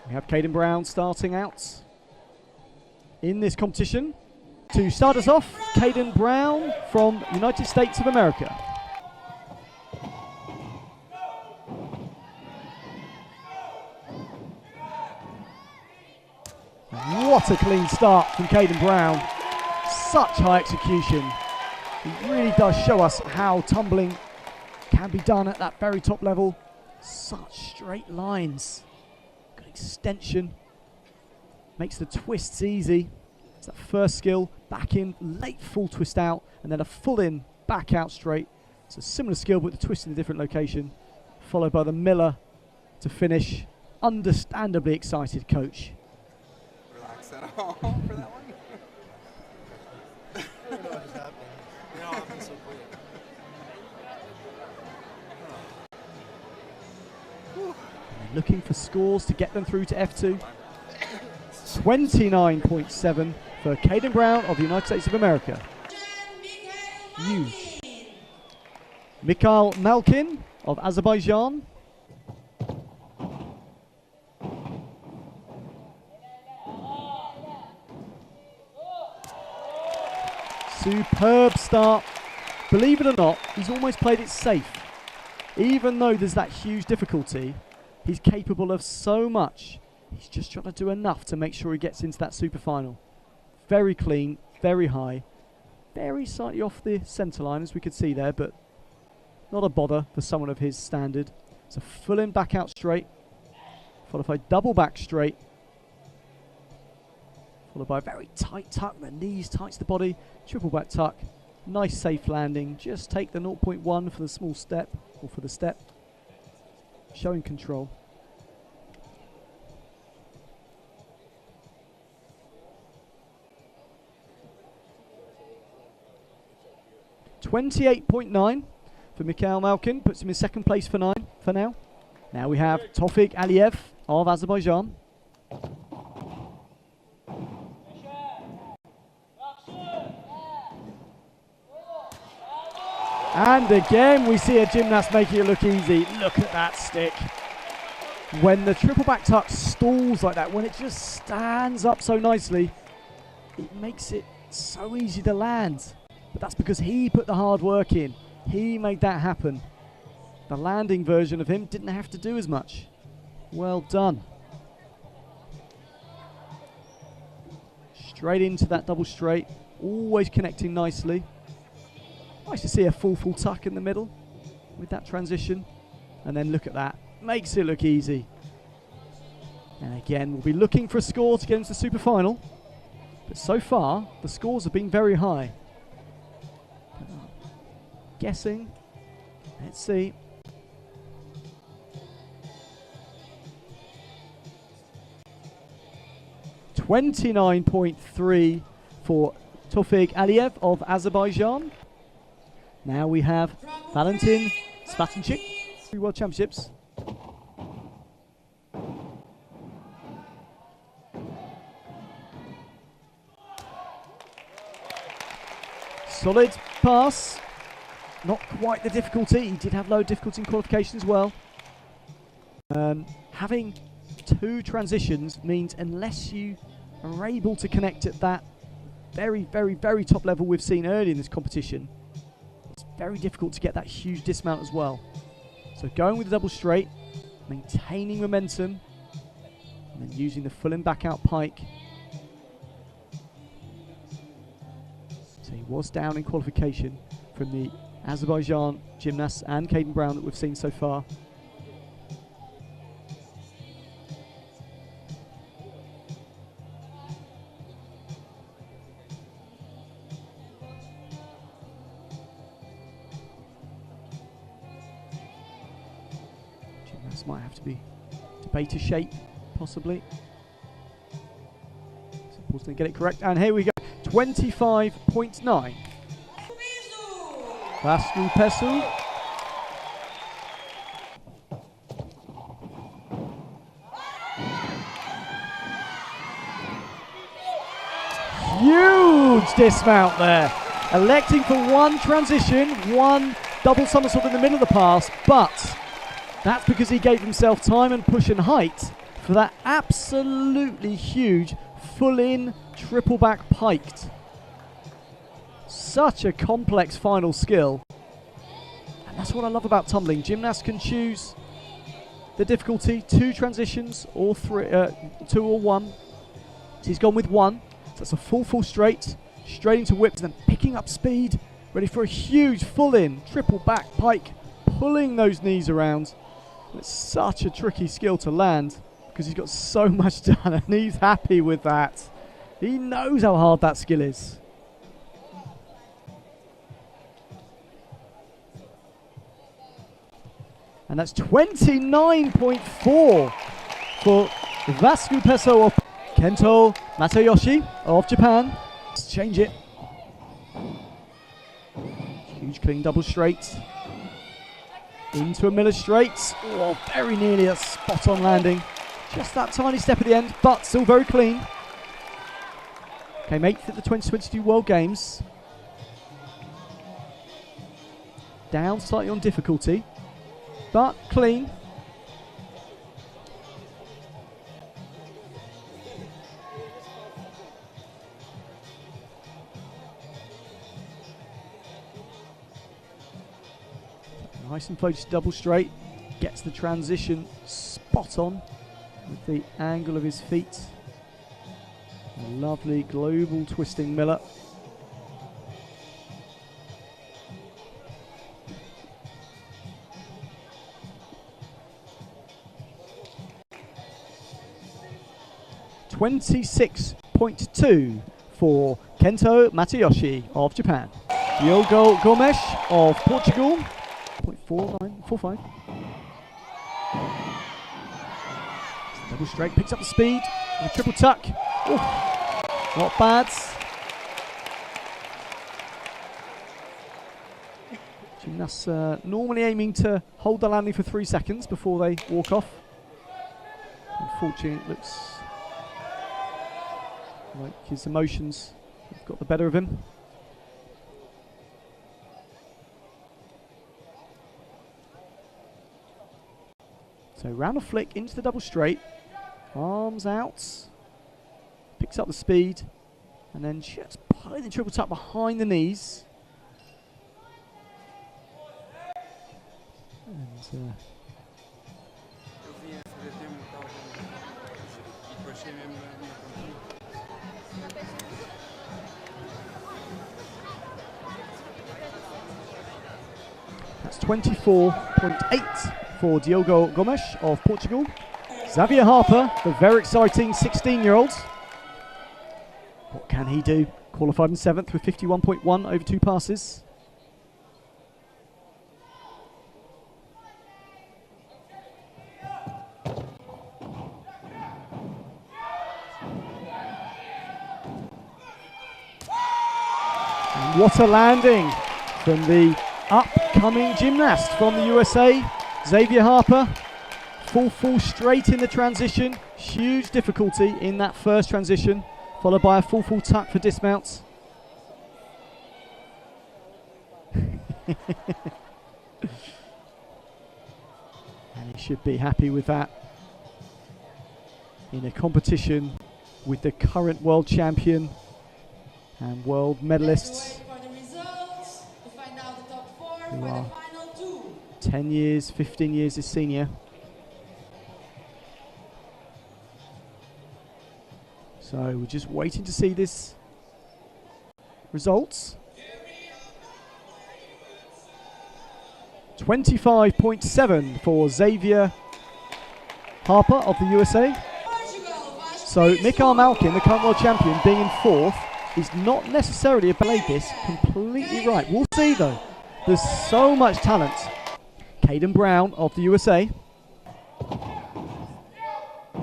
We have Kaden BROWN starting out in this competition. To start us off, Kaden BROWN from United States of America. What a clean start from Kaden BROWN. Such high execution. He really does show us how tumbling can be done at that very top level. Such straight lines. Good extension. Makes the twists easy. It's that first skill, back in, late full twist out, and then a full in, back out straight. It's a similar skill, but the twist in a different location. Followed by the Miller to finish. Understandably excited, coach. Relax at all for that one? I don't know what just happened. It all happened so quick. Looking for scores to get them through to F2. 29.7 for Kaden BROWN of the United States of America. Huge. Mikhail MALKIN of Azerbaijan. Superb start. Believe it or not, he's almost played it safe. Even though there's that huge difficulty, he's capable of so much. He's just trying to do enough to make sure he gets into that super final. Very clean, very high, very slightly off the centre line as we could see there, but not a bother for someone of his standard. It's a full in back out straight, followed by double back straight, followed by a very tight tuck, the knees tight to the body, triple back tuck, nice safe landing. Just take the 0.1 for the small step, or for the step, showing control. .28.9 for Mikhail MALKIN, puts him in second place for now. Now we have Tofig ALIYEV of Azerbaijan. And again we see a gymnast making it look easy. Look at that stick. When the triple back tuck stalls like that, when it just stands up so nicely, it makes it so easy to land. But that's because he put the hard work in. He made that happen. The landing version of him didn't have to do as much. Well done. Straight into that double straight. Always connecting nicely. Nice to see a full tuck in the middle with that transition. And then look at that. Makes it look easy. And again, we'll be looking for a score to get into the super final. But so far, the scores have been very high. Guessing. Let's see. .29.3 for Tofig ALIYEV of Azerbaijan. Now we have Valentyn SVIATYNCHUK, World Championships. Solid pass. Not quite the difficulty. He did have low difficulty in qualification as well. Having two transitions means unless you are able to connect at that very, very, very top level we've seen early in this competition, it's very difficult to get that huge dismount as well. So going with the double straight, maintaining momentum, and then using the full in back out pike. So he was down in qualification from the Azerbaijan gymnasts and Kaden BROWN that we've seen so far. Gymnasts might have to be debater shape, possibly. It's important to get it correct. And here we go, 25.9. Vasco PESO. Huge dismount there. Electing for one transition, one double somersault in the middle of the pass, but that's because he gave himself time and push and height for that absolutely huge full-in triple back piked. Such a complex final skill. And that's what I love about tumbling. Gymnasts can choose the difficulty, 2 transitions, or 3, 2 or 1. So he's gone with 1. So that's a full straight into whips, and then picking up speed, ready for a huge full-in triple back pike, pulling those knees around. It's such a tricky skill to land because he's got so much done, and he's happy with that. He knows how hard that skill is. And that's 29.4 for Vasco PESO of Kento Matayoshi of Japan. Let's change it. Huge clean double straight. Into a Miller straight. Oh, very nearly a spot on landing. Just that tiny step at the end, but still very clean. Came 8th at the 2022 World Games. Down slightly on difficulty, but clean. Nice and focused double straight. Gets the transition spot on with the angle of his feet. A lovely global twisting Miller. .26.2 for Kento Matayoshi of Japan. Diogo Gomes of Portugal. 0.4945. Double straight, picks up the speed. And a triple tuck. Ooh, not bad. Gymnasts normally aiming to hold the landing for 3 seconds before they walk off. Unfortunately, it looks like his emotions have got the better of him. So round a flick into the double straight, arms out, picks up the speed, and then just pulling the triple tuck behind the knees. And that's 24.8 for Diogo Gomes of Portugal. Xavier Harper, the very exciting 16-year-old. What can he do? Qualified in 7th with 51.1 over 2 passes. And what a landing from the upcoming gymnast from the USA, Xavier Harper. Full straight in the transition. Huge difficulty in that first transition, followed by a full tuck for dismounts. And he should be happy with that in a competition with the current world champion and world medalists who are 10 years, 15 years his senior. So we're just waiting to see this results. 25.7 for Xavier Harper of the USA. So Mikhail MALKIN, the current world champion, being in 4th is not necessarily played this completely right. We'll see though. There's so much talent. Kaden BROWN of the USA.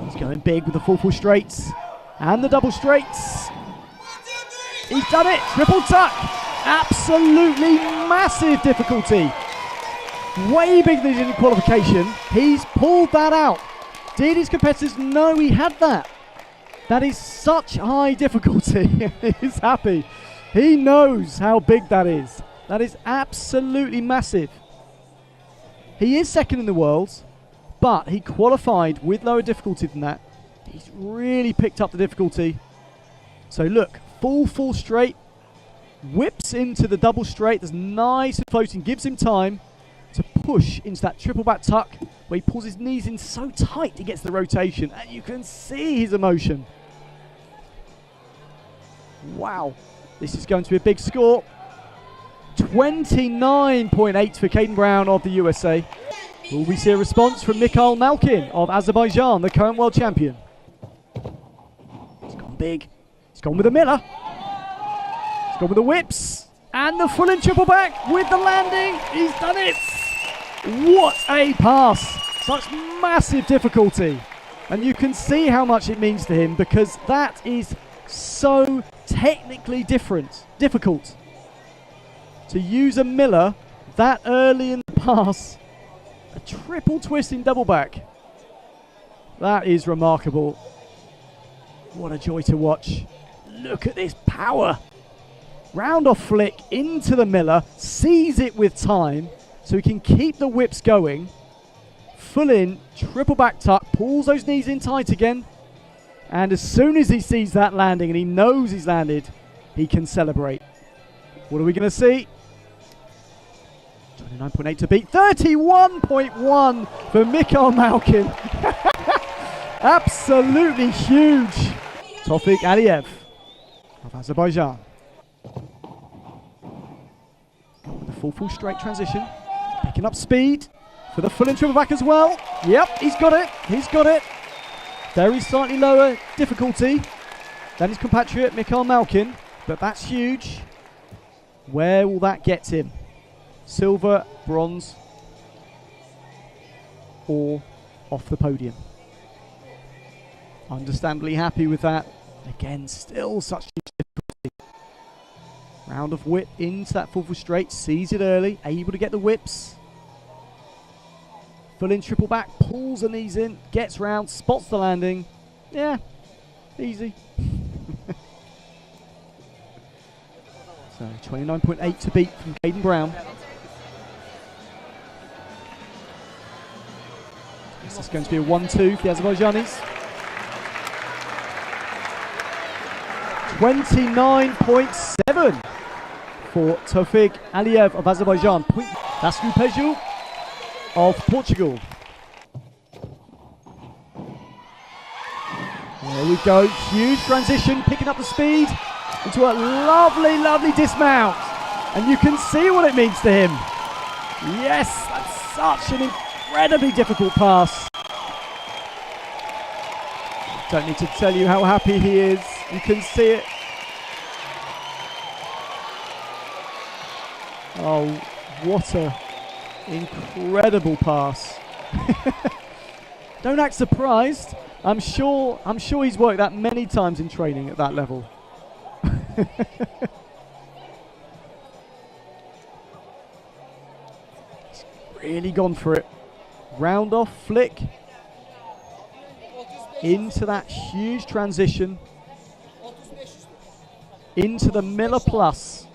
He's going big with the full straights and the double straights. He's done it. Triple tuck. Absolutely massive difficulty. Way bigger than in qualification. He's pulled that out. Did his competitors know he had that? That is such high difficulty. He's happy. He knows how big that is. That is absolutely massive. He is 2nd in the world, but he qualified with lower difficulty than that. He's really picked up the difficulty. So look, full straight, whips into the double straight, that's nice and floating, gives him time to push into that triple back tuck where he pulls his knees in so tight he gets the rotation, and you can see his emotion. Wow, this is going to be a big score. 29.8 for Kaden BROWN of the USA. Will we see a response from Mikhail MALKIN of Azerbaijan, the current world champion? He's gone big. He's gone with a Miller. He's gone with the whips. And the full in triple back with the landing. He's done it. What a pass. Such massive difficulty. And you can see how much it means to him, because that is so technically difficult. To use a Miller that early in the pass, a triple twist in double back. That is remarkable. What a joy to watch. Look at this power. Round off flick into the Miller, sees it with time, so he can keep the whips going. Full in, triple back tuck, pulls those knees in tight again. And as soon as he sees that landing and he knows he's landed, he can celebrate. What are we going to see? 29.8 to beat. 31.1 for Mikhail MALKIN. Absolutely huge. Tofig ALIYEV of Azerbaijan. With the full straight transition. Picking up speed for the full in triple back as well. Yep, he's got it. He's got it. Very slightly lower difficulty than his compatriot Mikhail MALKIN, but that's huge. Where will that get him? Silver, bronze, or off the podium? Understandably happy with that. Again, still such huge difficulty. Round of whip into that full straight, sees it early, able to get the whips. Full in triple back, pulls the knees in, gets round, spots the landing. Yeah, easy. So 29.8 to beat from Kaden BROWN. This is going to be a 1-2 for the Azerbaijanis. 29.7 for Tofig ALIYEV of Azerbaijan. Vasco PESO of Portugal. There we go, huge transition, picking up the speed into a lovely dismount. And you can see what it means to him. Yes, that's such an incredibly difficult pass. Don't need to tell you how happy he is. You can see it. Oh, what a incredible pass. Don't act surprised. I'm sure he's worked that many times in training at that level. He's really gone for it. Round off flick into that huge transition into the Miller Plus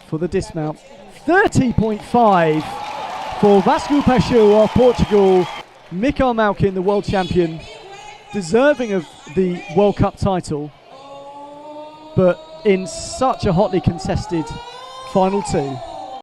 for the dismount. 30.5 for Vasco PESO of Portugal. Mikhail MALKIN, the world champion, deserving of the World Cup title, but in such a hotly contested final two.